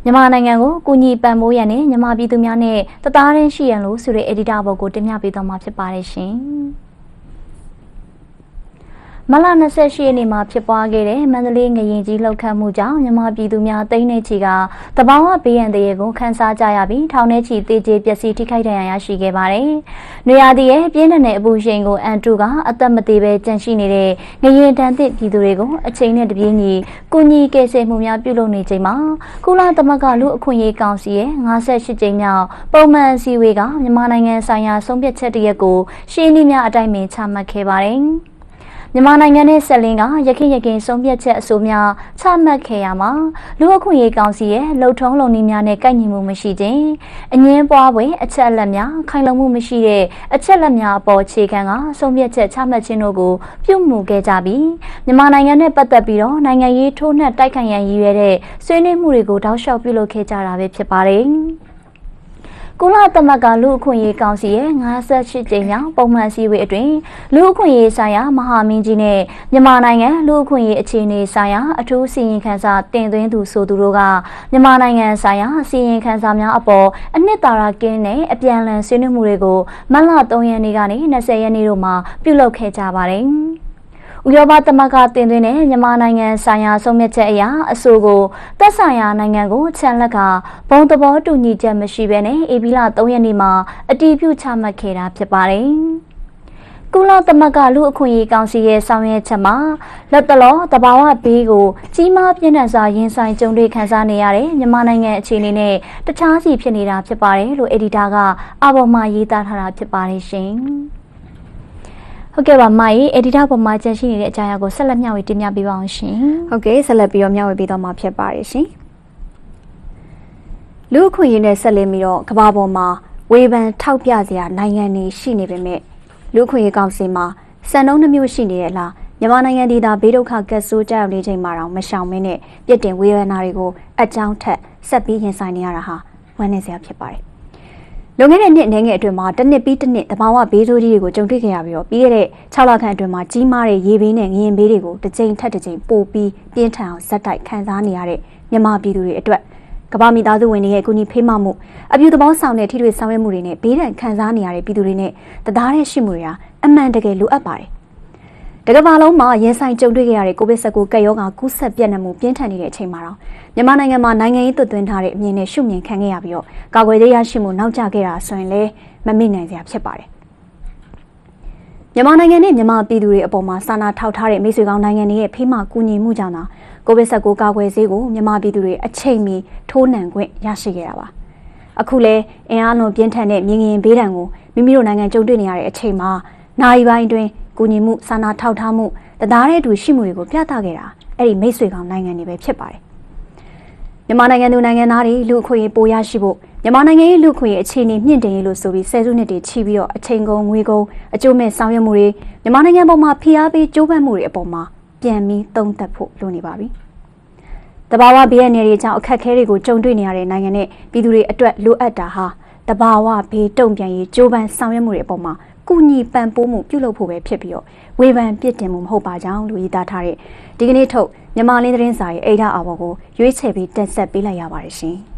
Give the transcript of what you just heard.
မြန်မာနိုင်ငံကိုကူညီပံ့ပိုးရန်နဲ့မြန်မာပြည်သူများနဲ့တသားတည်းရှိရန်လို့ဆိုတဲ့ editor ဘော်ကိုတင်ပြပေးသွားမှာဖြစ်ပါတယ်ရှင်။မလ28ရက်နေ့မှာဖြစ်ပွားခဲ့တဲ့မန္တလေးငရင်ကြီးလှုပ်ခတ်မှုကြောင့်မြန်မာပြည်သူများတိမ့်နေချီကတဘာဝဘေးရန်တွေကိုခန်းစားကြရပြီးထောင်ထဲချီတေးကျေပျက်စီးထိခိုက်ဒဏ်ရာရရှိခဲ့ပါတယ်။နေရာတည်းရဲ့ပြင်းထန်တဲ့အပူရှိန်ကိုအန်တူကအသက်မသေးပဲကြန့်ရှိနေတဲ့ငရင်တန်သစ်ပြည်သူတွေကိုအချိန်နဲ့တပြေးညီကူညီကယ်ဆယ်မှုများပြုလုပ်နေချိန်မှာကုလသမဂ္ဂလူအခွင့်အရေးကောင်စီရဲ့58ကြိမ်မြောက်ပုံမှန်အစည်းအဝေးကမြန်မာနိုင်ငံဆိုင်ရာဆုံးဖြတ်ချက်တရက်ကိုရှင်းလင်းများအတိုင်းပင်ချမှတ်ခဲ့ပါတယ်။မြန်မာနိုင်ငံနဲ့ဆက်လင်းကရခင်ဆုံးဖြတ်ချက်အဆိုများချမှတ်ခဲ့ရမှာလူအခွင့်အရေးကောင်စီရဲ့လှုပ်ထုံးလုံနည်းများနဲ့ကိုက်ညီမှုမရှိခြင်းအငင်းပွားပွဲအချက်အလက်များခိုင်လုံမှုမရှိတဲ့အချက်အလက်များအပေါ်အခြေခံကဆုံးဖြတ်ချက်ချမှတ်ခြင်းတို့ကိုပြုမှုခဲ့ကြပြီးမြန်မာနိုင်ငံနဲ့ပတ်သက်ပြီးတော့နိုင်ငံရေးထိုးနှက်တိုက်ခိုက်ရန်ရည်ရွယ်တဲ့ဆွေးနွေးမှုတွေကိုတောက်လျှောက်ပြုလုပ်ခဲ့ကြတာပဲဖြစ်ပါတယ်။ကုလသမဂ္ဂလူအခွင့်အရေးကောင်စီရဲ့58ကြိမ်မြောက်ပုံမှန်စည်းဝေးအတွင်းလူအခွင့်အရေးဆိုင်ရာမဟာမင်းကြီးနဲ့မြန်မာနိုင်ငံလူအခွင့်အရေးအခြေအနေဆိုင်ရာအထူးစီရင်ခံစာတင်သွင်းသူဆိုသူတို့ကမြန်မာနိုင်ငံဆိုင်ရာစီရင်ခံစာများအပေါ်အနှစ်သာရကင်းတဲ့အပြန်အလှန်ဆွေးနွေးမှုတွေကိုမတ်လ3ရက်နေ့ကနေ20ရက်နေ့တို့မှာပြုလုပ်ခဲ့ကြပါတယ်။ဥရောပသမဂ္ဂတင်သွင်းတဲ့မြန်မာနိုင်ငံဆိုင်ရာဆုံးဖြတ်ချက်အရအဆိုကိုသက်ဆိုင်ရာနိုင်ငံကိုချန်လက်ကဘုံသဘောတူညီချက်မရှိဘဲနဲ့ဧပြီလ3ရက်နေ့မှာအတည်ပြုချမှတ်ခဲ့တာဖြစ်ပါတယ်။ကုလသမဂ္ဂလူအခွင့်အရေးကောင်စီရဲ့ဆောင်ရွက်ချက်မှာလက်တလောတဘာဝဘေးကိုကြီးမားပြင်းထန်စွာရင်ဆိုင်ကြုံတွေ့ခံစားနေရတဲ့မြန်မာနိုင်ငံအခြေအနေနဲ့တခြားစီဖြစ်နေတာဖြစ်ပါတယ်လို့ editor ကအပေါ်မှာရေးသားထားတာဖြစ်ပါတယ်ရှင်။ဟုတ်ကဲ့ပါမိုင် editor ပေါ်မှာကျန်ရှိနေတဲ့အကြောင်းအရာကိုဆက်လက်မျှဝေတင်ပြပေးပါအောင်ရှင်။ဟုတ်ကဲ့ဆက်လက်ပြီးတော့မျှဝေပေးတော့မှာဖြစ်ပါတယ်ရှင်။လူအခွင့်အရေးနဲ့ဆက်လက်ပြီးတော့ကမ္ဘာပေါ်မှာဝေဖန်ထောက်ပြစရာနိုင်ငံတွေရှိနေပေမဲ့လူအခွင့်အရေးကောင်စီမှာစံနှုန်းနှမျိုးရှိနေရဲ့လားမြန်မာနိုင်ငံဒေသဘေးဒုက္ခကက်ဆိုးကြောက်နေချိန်မှာတော့မရှောင်မင်းနဲ့ပြစ်တင်ဝေဖန်တာတွေကိုအကြောင်းထက်ဆက်ပြီးရင်ဆိုင်နေရတာဟာဝမ်းနည်းစရာဖြစ်ပါတယ်။လွန်ခဲ့တဲ့နှစ်နိုင်ငံအတွင်းမှာတစ်နှစ်ပြီးတစ်နှစ်တဘာဝဘေးဆိုးကြီးတွေကိုကြုံတွေ့ခဲ့ရပြီးတော့ပြီးခဲ့တဲ့6လခန့်အတွင်းမှာကြီးမားတဲ့ရေဘေးနဲ့ငရင်ဘေးတွေကိုတစ်ကြိမ်ထက်တစ်ကြိမ်ပိုပြီးပြင်းထန်အောင်ဇက်တိုက်ခံစားနေရတဲ့မြန်မာပြည်သူတွေအတွက်ကမ္ဘာမိသားစုဝင်တွေရဲ့အကူအညီဖေးမမှုအပြုသဘောဆောင်တဲ့ထိတွေ့ဆောင်ရွက်မှုတွေနဲ့ဘေးဒဏ်ခံစားနေရတဲ့ပြည်သူတွေနဲ့တသားတည်းရှိမှုတွေဟာအမှန်တကယ်လိုအပ်ပါတယ်။တကမ္ဘာလုံးမှာရင်ဆိုင်ကြုံတွေ့ခဲ့ရတဲ့ကိုဗစ်-19ကပ်ရောဂါကူးစက်ပြန့်နှံ့မှုပြင်းထန်နေတဲ့အချိန်မှာတော့မြန်မာနိုင်ငံမှာနိုင်ငံရေးသွတ်သွင်းထားတဲ့အမြင်နဲ့ရှုမြင်ခံခဲ့ရပြီးတော့ကာကွယ်ရေးရရှိမှုနောက်ကျခဲ့တာဆိုရင်လည်းမမေ့နိုင်စရာဖြစ်ပါတယ်။မြန်မာနိုင်ငံနဲ့မြန်မာပြည်သူတွေအပေါ်မှာစာနာထောက်ထားတဲ့မိတ်ဆွေကောင်းနိုင်ငံတွေရဲ့ဖေးမကူညီမှုကြောင့်ကိုဗစ်-19ကာကွယ်ဆေးကိုမြန်မာပြည်သူတွေအချိန်မီထိုးနှံခွင့်ရရှိခဲ့တာပါ။အခုလဲအင်အားလွန်ပြင်းထန်တဲ့မြင်ငင်ဘေးဒဏ်ကိုမိမိတို့နိုင်ငံကြုံတွေ့နေရတဲ့အချိန်မှာနိုင်ပိုင်းအတွင်းကူညီမှုစာနာထောက်ထားမှုတသားတည်းတူရှိမှုတွေကိုပြသခဲ့တာအဲ့ဒီမိတ်ဆွေကောင်းနိုင်ငံတွေပဲဖြစ်ပါတယ်။မြန်မာနိုင်ငံသူနိုင်ငံသားတွေလူအခွင့်အရေးပိုရရှိဖို့မြန်မာနိုင်ငံရဲ့လူအခွင့်အရေးအခြေအနေမြင့်တင်ရေးလို့ဆိုပြီးဆယ်စုနှစ်တွေချီပြီးတော့အချိန်ကုန်ငွေကုန်အကျိုးမဲ့ဆောင်ရွက်မှုတွေမြန်မာနိုင်ငံပေါ်မှာဖိအားပေးကြိုးပမ်းမှုတွေအပေါ်မှာပြန်ပြီးသုံးသပ်ဖို့လိုနေပါပြီ။တဘာဝဘေးရန်တွေကြောင့်အခက်အခဲတွေကိုကြုံတွေ့နေရတဲ့နိုင်ငံနဲ့ပြည်သူတွေအတွက်လိုအပ်တာဟာတဘာဝဘေးတုံ့ပြန်ရေးကြိုးပမ်းဆောင်ရွက်မှုတွေအပေါ်မှာကူညီပံ့ပိုးမှုပြုလုပ်ဖို့ပဲဖြစ်ပြီးတော့ဝေဖန်ပြစ်တင်မှုမဟုတ်ပါကြောင်းလူရေးသားထားတဲ့ဒီကနေ့ထုတ်မြန်မာလင်းသတင်းစာရဲ့အိဒါအာဘော်ကိုရွေးချယ်ပြီးတက်ဆက်ပေးလိုက်ရပါတယ်ရှင်။